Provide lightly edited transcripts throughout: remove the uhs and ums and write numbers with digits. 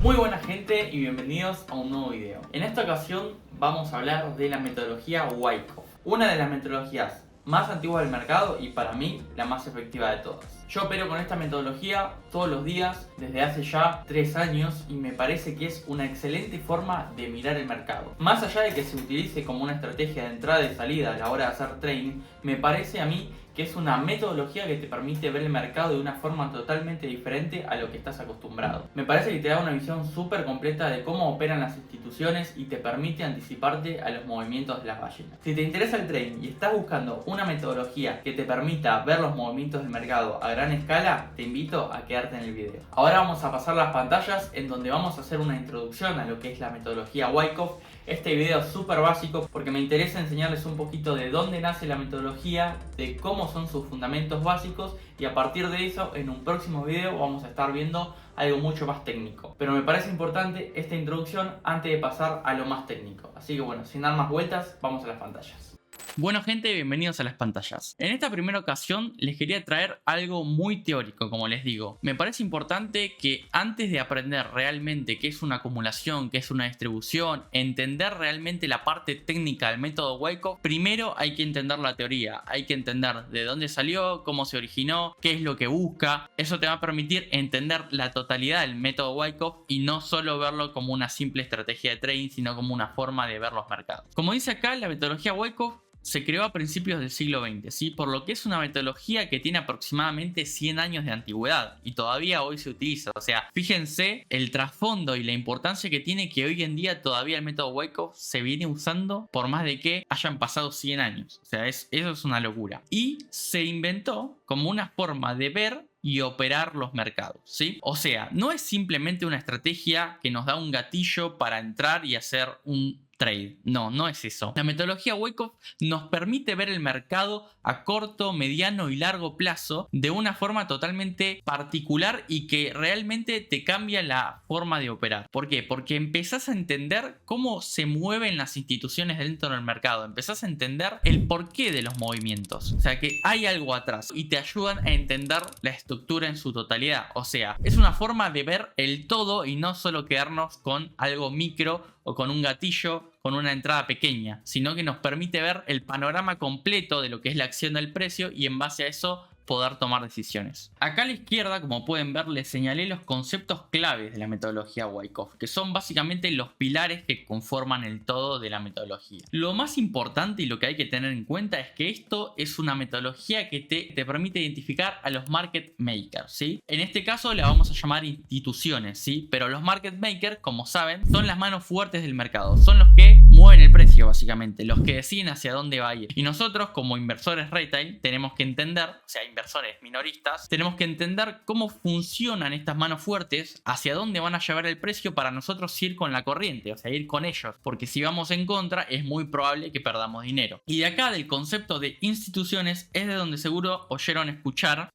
Muy buena gente y bienvenidos a un nuevo video. En esta ocasión vamos a hablar de la metodología Wyckoff, una de las metodologías más antiguas del mercado y para mí la más efectiva de todas. Yo opero con esta metodología todos los días desde hace ya 3 años y me parece que es una excelente forma de mirar el mercado. Más allá de que se utilice como una estrategia de entrada y salida a la hora de hacer trading, me parece a mí que es una metodología que te permite ver el mercado de una forma totalmente diferente a lo que estás acostumbrado. Me parece que te da una visión súper completa de cómo operan las instituciones y te permite anticiparte a los movimientos de las ballenas. Si te interesa el trading y estás buscando una metodología que te permita ver los movimientos del mercado a gran escala, te invito a quedarte en el video. Ahora vamos a pasar las pantallas en donde vamos a hacer una introducción a lo que es la metodología Wyckoff. Este video es súper básico porque me interesa enseñarles un poquito de dónde nace la metodología, de cómo son sus fundamentos básicos y a partir de eso en un próximo video vamos a estar viendo algo mucho más técnico. Pero me parece importante esta introducción antes de pasar a lo más técnico. Así que bueno, sin dar más vueltas, vamos a las pantallas. Bueno gente, bienvenidos a las pantallas. En esta primera ocasión les quería traer algo muy teórico, como les digo. Me parece importante que antes de aprender realmente qué es una acumulación, qué es una distribución, entender realmente la parte técnica del método Wyckoff, primero hay que entender la teoría, hay que entender de dónde salió, cómo se originó, qué es lo que busca. Eso te va a permitir entender la totalidad del método Wyckoff y no solo verlo como una simple estrategia de trading, sino como una forma de ver los mercados. Como dice acá, la metodología Wyckoff se creó a principios del siglo XX, ¿sí? Por lo que es una metodología que tiene aproximadamente 100 años de antigüedad y todavía hoy se utiliza. O sea, fíjense el trasfondo y la importancia que tiene que hoy en día todavía el método Wyckoff se viene usando por más de que hayan pasado 100 años. O sea, eso es una locura. Y se inventó como una forma de ver y operar los mercados, ¿sí? O sea, no es simplemente una estrategia que nos da un gatillo para entrar y hacer un trade. No es eso. La metodología Wyckoff nos permite ver el mercado a corto, mediano y largo plazo de una forma totalmente particular y que realmente te cambia la forma de operar. ¿Por qué? Porque empezás a entender cómo se mueven las instituciones dentro del mercado. Empezás a entender el porqué de los movimientos. O sea que hay algo atrás y te ayudan a entender la estructura en su totalidad. O sea, es una forma de ver el todo y no solo quedarnos con algo micro o con un gatillo, con una entrada pequeña, sino que nos permite ver el panorama completo de lo que es la acción del precio y en base a eso poder tomar decisiones. Acá a la izquierda, como pueden ver, les señalé los conceptos claves de la metodología Wyckoff, que son básicamente los pilares que conforman el todo de la metodología. Lo más importante y lo que hay que tener en cuenta es que esto es una metodología que te permite identificar a los market makers, ¿sí? En este caso la vamos a llamar instituciones, ¿sí? Pero los market makers, como saben, son las manos fuertes del mercado, son los que mueven el precio básicamente, los que deciden hacia dónde va a ir. Y nosotros como inversores retail tenemos que entender, o sea, inversores minoristas, tenemos que entender cómo funcionan estas manos fuertes, hacia dónde van a llevar el precio para nosotros ir con la corriente, o sea, ir con ellos, porque si vamos en contra es muy probable que perdamos dinero. Y de acá del concepto de instituciones es de donde seguro oyeron escuchar,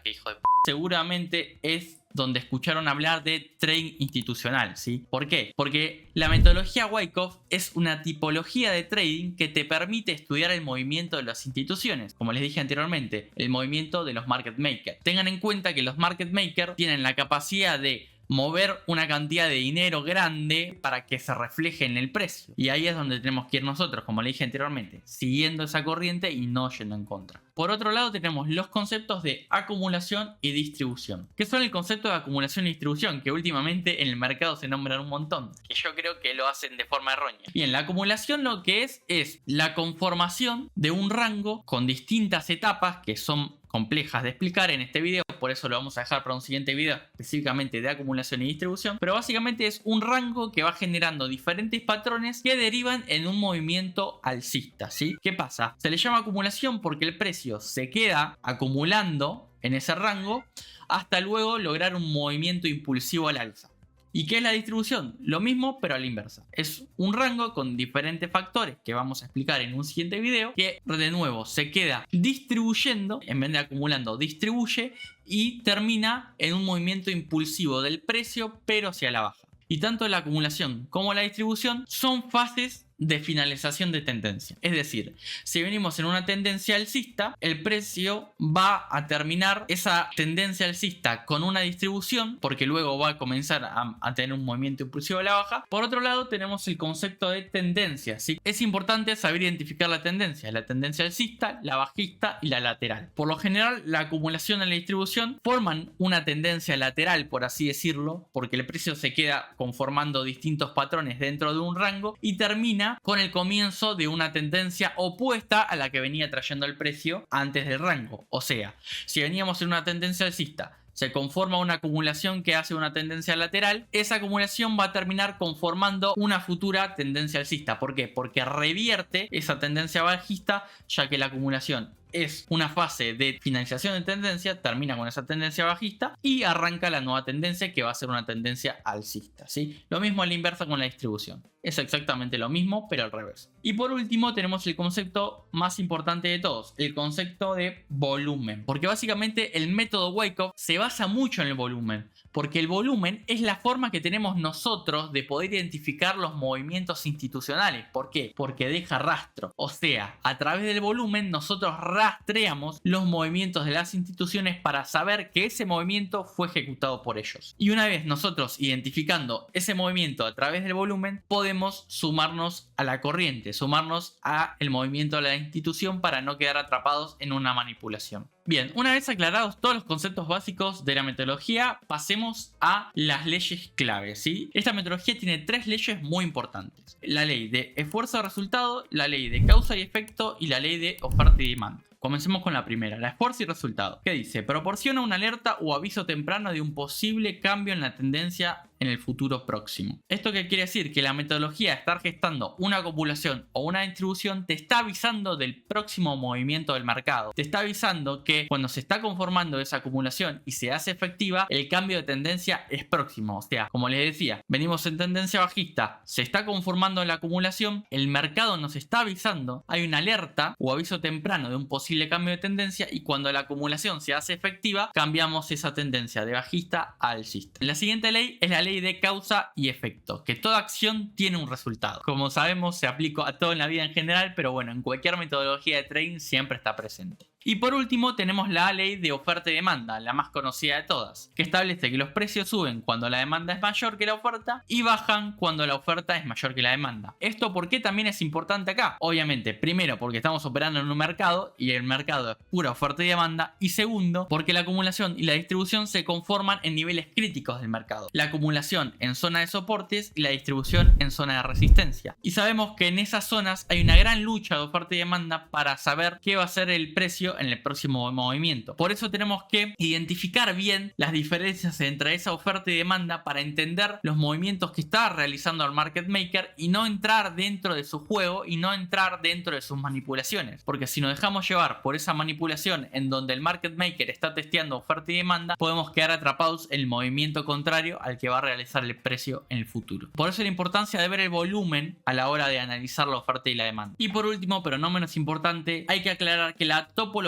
que hijo de p***, seguramente es donde escucharon hablar de trading institucional, ¿sí? ¿Por qué? Porque la metodología Wyckoff es una tipología de trading que te permite estudiar el movimiento de las instituciones, como les dije anteriormente, el movimiento de los market makers. Tengan en cuenta que los market makers tienen la capacidad de mover una cantidad de dinero grande para que se refleje en el precio. Y ahí es donde tenemos que ir nosotros, como le dije anteriormente, siguiendo esa corriente y no yendo en contra. Por otro lado tenemos los conceptos de acumulación y distribución. ¿Qué son el concepto de acumulación y distribución? Que últimamente en el mercado se nombran un montón. Que yo creo que lo hacen de forma errónea. Bien, la acumulación lo que es la conformación de un rango con distintas etapas que son complejas de explicar en este video, por eso lo vamos a dejar para un siguiente video específicamente de acumulación y distribución, pero básicamente es un rango que va generando diferentes patrones que derivan en un movimiento alcista, ¿sí? ¿Qué pasa? Se le llama acumulación porque el precio se queda acumulando en ese rango hasta luego lograr un movimiento impulsivo al alza. ¿Y qué es la distribución? Lo mismo pero a la inversa. Es un rango con diferentes factores que vamos a explicar en un siguiente video que de nuevo se queda distribuyendo, en vez de acumulando, distribuye y termina en un movimiento impulsivo del precio pero hacia la baja. Y tanto la acumulación como la distribución son fases de finalización de tendencia. Es decir, si venimos en una tendencia alcista, el precio va a terminar esa tendencia alcista con una distribución, porque luego va a comenzar a tener un movimiento impulsivo a la baja. Por otro lado, tenemos el concepto de tendencia, ¿sí? Es importante saber identificar la tendencia alcista, la bajista y la lateral. Por lo general, la acumulación en la distribución forman una tendencia lateral, por así decirlo, porque el precio se queda conformando distintos patrones dentro de un rango y termina con el comienzo de una tendencia opuesta a la que venía trayendo el precio antes del rango. O sea, si veníamos en una tendencia alcista, se conforma una acumulación que hace una tendencia lateral, esa acumulación va a terminar conformando una futura tendencia alcista. ¿Por qué? Porque revierte esa tendencia bajista, ya que la acumulación es una fase de finalización de tendencia, termina con esa tendencia bajista y arranca la nueva tendencia, que va a ser una tendencia alcista, ¿sí? Lo mismo a la inversa con la distribución. Es exactamente lo mismo, pero al revés. Y por último tenemos el concepto más importante de todos, el concepto de volumen. Porque básicamente el método Wyckoff se basa mucho en el volumen. Porque el volumen es la forma que tenemos nosotros de poder identificar los movimientos institucionales. ¿Por qué? Porque deja rastro. O sea, a través del volumen nosotros rastreamos los movimientos de las instituciones para saber que ese movimiento fue ejecutado por ellos. Y una vez nosotros identificando ese movimiento a través del volumen, podemos sumarnos a la corriente, sumarnos al movimiento de la institución para no quedar atrapados en una manipulación. Bien, una vez aclarados todos los conceptos básicos de la metodología, pasemos a las leyes clave, ¿sí? Esta metodología tiene tres leyes muy importantes: la ley de esfuerzo-resultado, la ley de causa y efecto y la ley de oferta y demanda. Comencemos con la primera, la esfuerzo y resultado, que dice: proporciona una alerta o aviso temprano de un posible cambio en la tendencia en el futuro próximo. ¿Esto qué quiere decir? Que la metodología de estar gestando una acumulación o una distribución te está avisando del próximo movimiento del mercado. Te está avisando que cuando se está conformando esa acumulación y se hace efectiva, el cambio de tendencia es próximo. O sea, como les decía, venimos en tendencia bajista, se está conformando la acumulación, el mercado nos está avisando, hay una alerta o aviso temprano de un posible cambio de tendencia, y cuando la acumulación se hace efectiva, cambiamos esa tendencia de bajista a alcista. La siguiente ley es la ley de causa y efecto, que toda acción tiene un resultado. Como sabemos, se aplica a todo en la vida en general, pero bueno, en cualquier metodología de trading siempre está presente. Y por último tenemos la ley de oferta y demanda, la más conocida de todas, que establece que los precios suben cuando la demanda es mayor que la oferta y bajan cuando la oferta es mayor que la demanda. ¿Esto por qué también es importante acá? Obviamente, primero porque estamos operando en un mercado y el mercado es pura oferta y demanda, y segundo porque la acumulación y la distribución se conforman en niveles críticos del mercado. La acumulación en zona de soportes y la distribución en zona de resistencia. Y sabemos que en esas zonas hay una gran lucha de oferta y demanda para saber qué va a ser el precio en el próximo movimiento. Por eso tenemos que identificar bien las diferencias entre esa oferta y demanda para entender los movimientos que está realizando el market maker y no entrar dentro de su juego y no entrar dentro de sus manipulaciones. Porque si nos dejamos llevar por esa manipulación en donde el market maker está testeando oferta y demanda, podemos quedar atrapados en el movimiento contrario al que va a realizar el precio en el futuro. Por eso la importancia de ver el volumen a la hora de analizar la oferta y la demanda. Y por último, pero no menos importante, hay que aclarar que la topología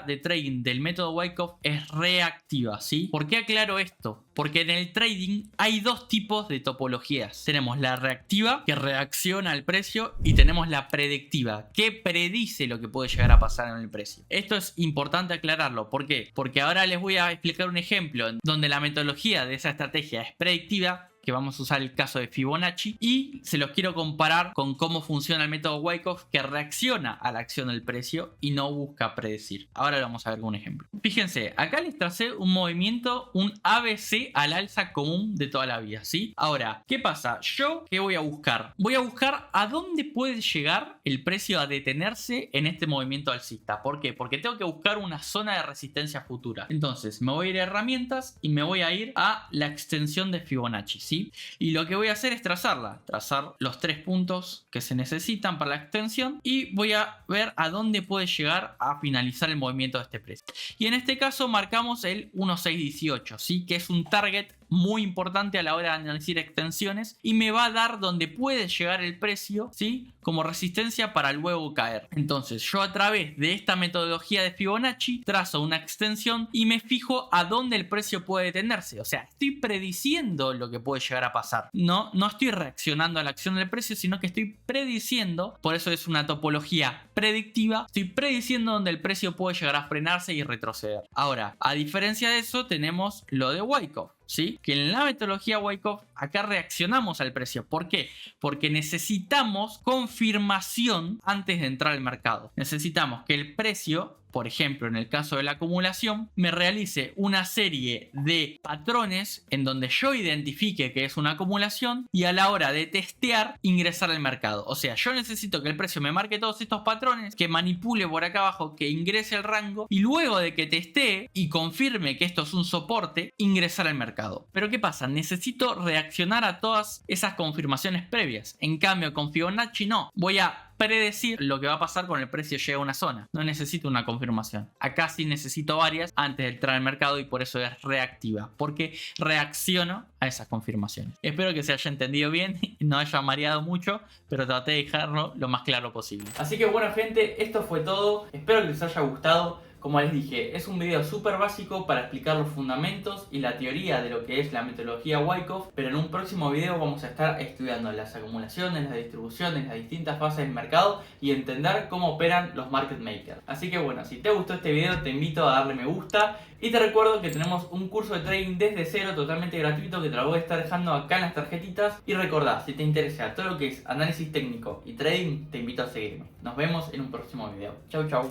de trading del método Wyckoff es reactiva, ¿sí? ¿Por qué aclaro esto? Porque en el trading hay dos tipos de topologías. Tenemos la reactiva, que reacciona al precio, y tenemos la predictiva, que predice lo que puede llegar a pasar en el precio. Esto es importante aclararlo. ¿Por qué? Porque ahora les voy a explicar un ejemplo en donde la metodología de esa estrategia es predictiva, que vamos a usar el caso de Fibonacci, y se los quiero comparar con cómo funciona el método Wyckoff, que reacciona a la acción del precio y no busca predecir. Ahora lo vamos a ver con un ejemplo. Fíjense, acá les tracé un movimiento, un ABC al alza común de toda la vida, ¿sí? Ahora, ¿qué pasa? Yo, ¿qué voy a buscar? Voy a buscar a dónde puede llegar el precio a detenerse en este movimiento alcista. ¿Por qué? Porque tengo que buscar una zona de resistencia futura. Entonces, me voy a ir a herramientas y me voy a ir a la extensión de Fibonacci, ¿sí? Y lo que voy a hacer es trazar los 3 puntos que se necesitan para la extensión, y voy a ver a dónde puede llegar a finalizar el movimiento de este precio. Y en este caso marcamos el 1618, ¿sí? Que es un target muy importante a la hora de análisis extensiones y me va a dar donde puede llegar el precio, ¿sí?, como resistencia para luego caer. Entonces yo a través de esta metodología de Fibonacci trazo una extensión y me fijo a dónde el precio puede detenerse. O sea, estoy prediciendo lo que puede llegar a pasar. No estoy reaccionando a la acción del precio, sino que estoy prediciendo. Por eso es una topología predictiva. Estoy prediciendo dónde el precio puede llegar a frenarse y retroceder. Ahora, a diferencia de eso, tenemos lo de Wyckoff, ¿sí? Que en la metodología Wyckoff acá reaccionamos al precio. ¿Por qué? Porque necesitamos confirmación antes de entrar al mercado. Necesitamos que el precio, por ejemplo, en el caso de la acumulación, me realice una serie de patrones en donde yo identifique que es una acumulación y a la hora de testear ingresar al mercado. O sea, yo necesito que el precio me marque todos estos patrones, que manipule por acá abajo, que ingrese al rango y luego de que testee y confirme que esto es un soporte, ingresar al mercado. Pero ¿qué pasa? Necesito reaccionar a todas esas confirmaciones previas. En cambio, con Fibonacci no. Voy a predecir lo que va a pasar cuando el precio llegue a una zona. No necesito una confirmación. Acá sí necesito varias antes de entrar al mercado y por eso es reactiva. Porque reacciono a esas confirmaciones. Espero que se haya entendido bien, no haya mareado mucho, pero traté de dejarlo lo más claro posible. Así que bueno gente, esto fue todo. Espero que les haya gustado. Como les dije, es un video súper básico para explicar los fundamentos y la teoría de lo que es la metodología Wyckoff, pero en un próximo video vamos a estar estudiando las acumulaciones, las distribuciones, las distintas fases del mercado y entender cómo operan los market makers. Así que bueno, si te gustó este video te invito a darle me gusta y te recuerdo que tenemos un curso de trading desde cero totalmente gratuito que te lo voy a estar dejando acá en las tarjetitas. Y recordá, si te interesa todo lo que es análisis técnico y trading, te invito a seguirme. Nos vemos en un próximo video. Chau chau.